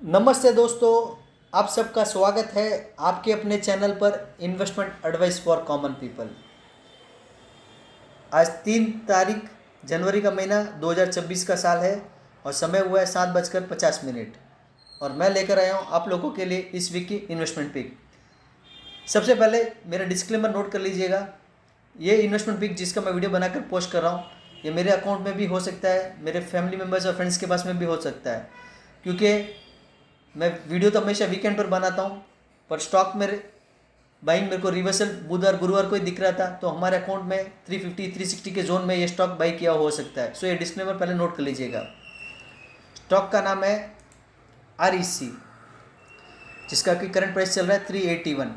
नमस्ते दोस्तों, आप सबका स्वागत है आपके अपने चैनल पर investment advice for common people. आज 3 तारीख जनवरी का महीना 2026 का साल है और समय हुआ है 7:50 और मैं लेकर आया हूँ आप लोगों के लिए इस वीक की इन्वेस्टमेंट पिक। सबसे पहले मेरा डिस्क्लेमर नोट कर लीजिएगा। ये इन्वेस्टमेंट पिक जिसका मैं वीडियो बनाकर पोस्ट कर रहा हूँ, ये मेरे अकाउंट में भी हो सकता है, मेरे फैमिली मेम्बर्स और फ्रेंड्स के पास में भी हो सकता है, क्योंकि मैं वीडियो तो हमेशा वीकेंड पर बनाता हूँ। पर स्टॉक मेरे बाइंग मेरे को रिवर्सल बुधवार गुरुवार को ही दिख रहा था, तो हमारे अकाउंट में 350-360 के जोन में ये स्टॉक बाई किया हो सकता है। सो ये डिस्क्लेमर पहले नोट कर लीजिएगा। स्टॉक का नाम है REC, जिसका कि करंट प्राइस चल रहा है 381।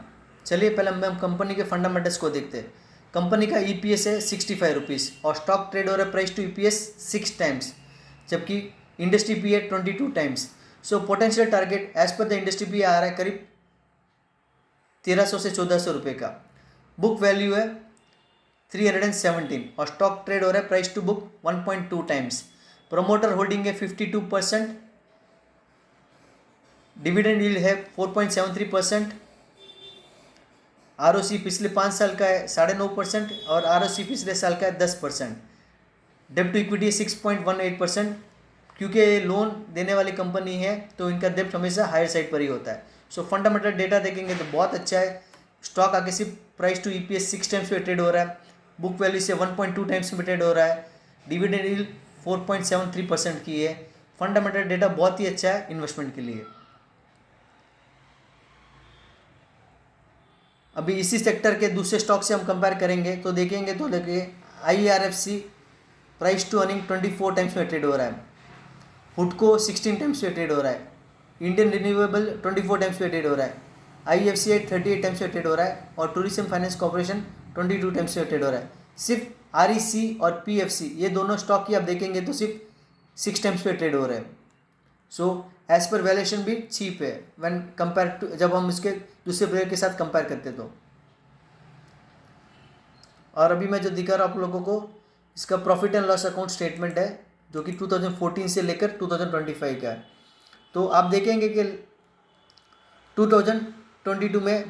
चलिए पहले हम कंपनी के फंडामेंटल्स को देखते हैं। कंपनी का EPS है 65 रुपीज़ और स्टॉक ट्रेड हो रहा है प्राइस टू EPS 6 टाइम्स, जबकि इंडस्ट्री पी है 22 times. So potential target as पर द इंडस्ट्री पी आ रहा है करीब 1300 से 1400 रुपये का। बुक वैल्यू है 317 और स्टॉक ट्रेड हो रहा है price to book 1.2 times. Promoter holding है 52%। डिविडेंड यील्ड है 4.73%। ROC पिछले 5 साल का है 9.5% और ROC पिछले साल का है 10%। डेब्ट टू इक्विटी 6.18%। क्योंकि ये लोन देने वाली कंपनी है तो इनका डेब्ट हमेशा हायर साइड पर ही होता है। सो फंडामेंटल डेटा देखेंगे तो बहुत अच्छा है। स्टॉक आगे सिर्फ प्राइस टू EPS 6 टाइम्स पे ट्रेड हो रहा है। बुक वैल्यू से 1.2 टाइम्स में ट्रेड हो रहा है। डिविडेंड यील्ड 4.73% की है। फंडामेंटल डेटा बहुत ही अच्छा है इन्वेस्टमेंट के लिए। अभी इसी सेक्टर के दूसरे स्टॉक से हम कंपेयर करेंगे तो देखेंगे तो देखिए IRFC price to earning 24 times में ट्रेड हो रहा है। हुडको 16 टाइम्स पे ट्रेड हो रहा है। इंडियन रिन्यूएबल 24 टाइम्स पे ट्रेड हो रहा है। IFCI 38 टाइम्स पे ट्रेड हो रहा है और टूरिज्म फाइनेंस कॉर्पोरेशन 22 टाइम्स पे ट्रेड हो रहा है। सिर्फ REC और PFC ये दोनों स्टॉक की आप देखेंगे तो सिर्फ 6 टाइम्स पे ट्रेड हो रहे हैं। सो एज पर वैल्यूएशन भी चीप है व्हेन कंपेयर टू, जब हम इसके दूसरे प्लेयर के साथ कंपेयर करते तो। और अभी मैं जो दिखा रहा हूँ आप लोगों को, इसका profit and loss account statement है जो कि 2014 से लेकर 2025 का है। तो आप देखेंगे कि 2022 में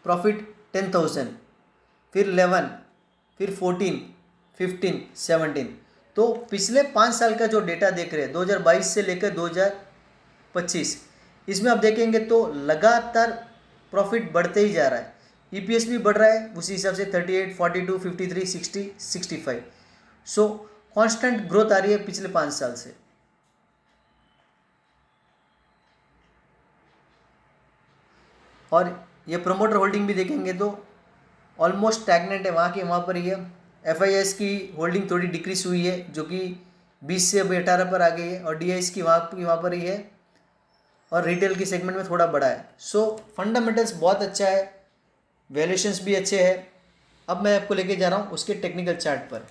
प्रॉफिट 10,000, फिर 11, फिर 14, 15, 17। तो पिछले 5 साल का जो डेटा देख रहे हैं 2022 से लेकर 2025, इसमें आप देखेंगे तो लगातार प्रॉफिट बढ़ते ही जा रहा है। EPS भी बढ़ रहा है उसी हिसाब से 38, 42, 53, 60, 65। सो कांस्टेंट ग्रोथ आ रही है पिछले 5 साल से। और ये प्रमोटर होल्डिंग भी देखेंगे तो ऑलमोस्ट स्टैग्नेंट है, वहाँ पर ही है। FIS की होल्डिंग थोड़ी डिक्रीज हुई है जो कि 20 से अभी 18 पर आ गई है और DIS की वहाँ पर ही है और रिटेल की सेगमेंट में थोड़ा बड़ा है। सो फंडामेंटल्स बहुत अच्छा है, वैल्यूएशंस भी अच्छे हैं। अब मैं आपको लेके जा रहा हूँ उसके टेक्निकल चार्ट पर।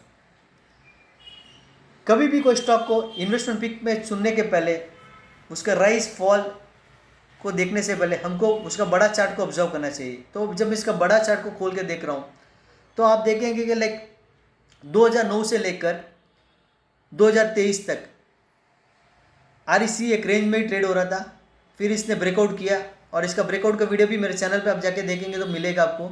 कभी भी कोई स्टॉक को इन्वेस्टमेंट पिक में चुनने के पहले उसका राइज फॉल को देखने से पहले हमको उसका बड़ा चार्ट को ऑब्जर्व करना चाहिए। तो जब इसका बड़ा चार्ट को खोल के देख रहा हूँ तो आप देखेंगे कि लाइक 2009 से लेकर 2023 तक REC एक रेंज में ही ट्रेड हो रहा था। फिर इसने ब्रेकआउट किया और इसका ब्रेकआउट का वीडियो भी मेरे चैनल पे आप जाके देखेंगे तो मिलेगा आपको।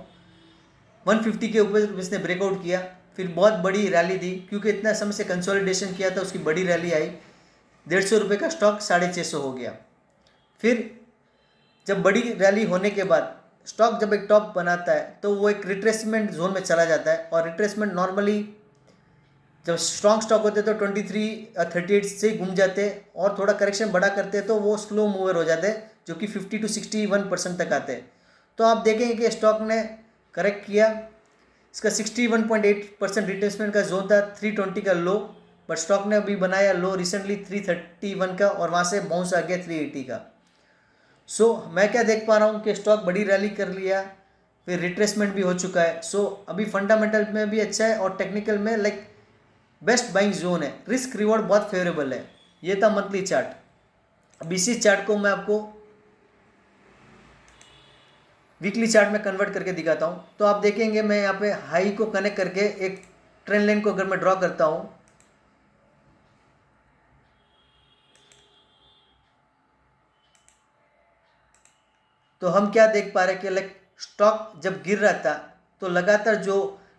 150 के ऊपर इसने ब्रेकआउट किया, फिर बहुत बड़ी रैली दी क्योंकि इतना समय से कंसोलिडेशन किया था, उसकी बड़ी रैली आई। 150 रुपये का स्टॉक 650 हो गया। फिर जब बड़ी रैली होने के बाद स्टॉक जब एक टॉप बनाता है तो वो एक रिट्रेसमेंट जोन में चला जाता है और रिट्रेसमेंट नॉर्मली जब स्ट्रॉन्ग स्टॉक होते हैं तो 23 और 38 से ही घूम जाते हैं और थोड़ा करेक्शन बड़ा करते हैं तो वो स्लो मूवर हो जाते हैं जो कि 50 to 61% तक आते हैं। तो आप देखेंगे कि स्टॉक ने करेक्ट किया, इसका 61.8% रिट्रेसमेंट का जोन था 320 का लो, बट स्टॉक ने अभी बनाया लो रिसेंटली 331 का और वहाँ से बाउंस आ गया 380 का। सो मैं क्या देख पा रहा हूँ कि स्टॉक बड़ी रैली कर लिया, फिर रिट्रेसमेंट भी हो चुका है। सो अभी फंडामेंटल में भी अच्छा है और टेक्निकल में लाइक बेस्ट बाइंग जोन है, रिस्क रिवॉर्ड बहुत फेवरेबल है। ये था मंथली चार्ट। अब इसी चार्ट को मैं आपको वीकली चार्ट में कन्वर्ट करके दिखाता हूँ। तो आप देखेंगे मैं यहाँ पे हाई को कनेक्ट करके एक ट्रेंड लाइन को अगर मैं ड्रॉ करता हूँ तो हम क्या देख पा रहे हैं कि लाइक स्टॉक जब गिर रहा था तो लगातार जो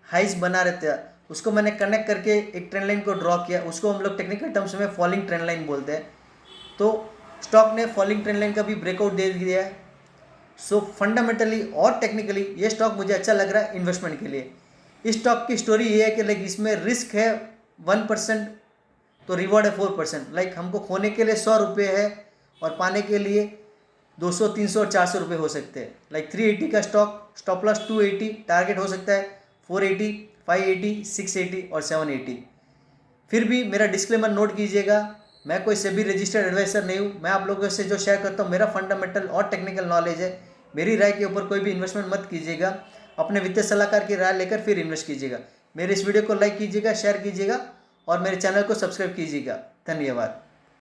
हाइस बना रहे थे उसको मैंने कनेक्ट करके एक ट्रेंड लाइन को ड्रॉ किया, उसको हम लोग टेक्निकल टर्म्स में फॉलिंग ट्रेंड लाइन बोलते हैं। तो स्टॉक ने फॉलिंग ट्रेंड लाइन का भी ब्रेकआउट दे दिया है। सो फंडामेंटली और टेक्निकली ये स्टॉक मुझे अच्छा लग रहा है इन्वेस्टमेंट के लिए। इस स्टॉक की स्टोरी ये है कि लाइक इसमें रिस्क है 1%, तो रिवॉर्ड है 4%। लाइक हमको खोने के लिए 100 रुपये है और पाने के लिए 200, 300 और 400 रुपये हो सकते हैं। लाइक 380 का स्टॉक, स्टॉप लॉस 280, टारगेट हो सकता है 480, 580, 680 और 780। फिर भी मेरा डिस्क्लेमर नोट कीजिएगा, मैं कोई सेबी रजिस्टर्ड एडवाइसर नहीं हूँ। मैं आप लोगों से जो शेयर करता हूँ मेरा फंडामेंटल और टेक्निकल नॉलेज है। मेरी राय के ऊपर कोई भी इन्वेस्टमेंट मत कीजिएगा, अपने वित्तीय सलाहकार की राय लेकर फिर इन्वेस्ट कीजिएगा। मेरे इस वीडियो को लाइक कीजिएगा, शेयर कीजिएगा और मेरे चैनल को सब्सक्राइब कीजिएगा। धन्यवाद।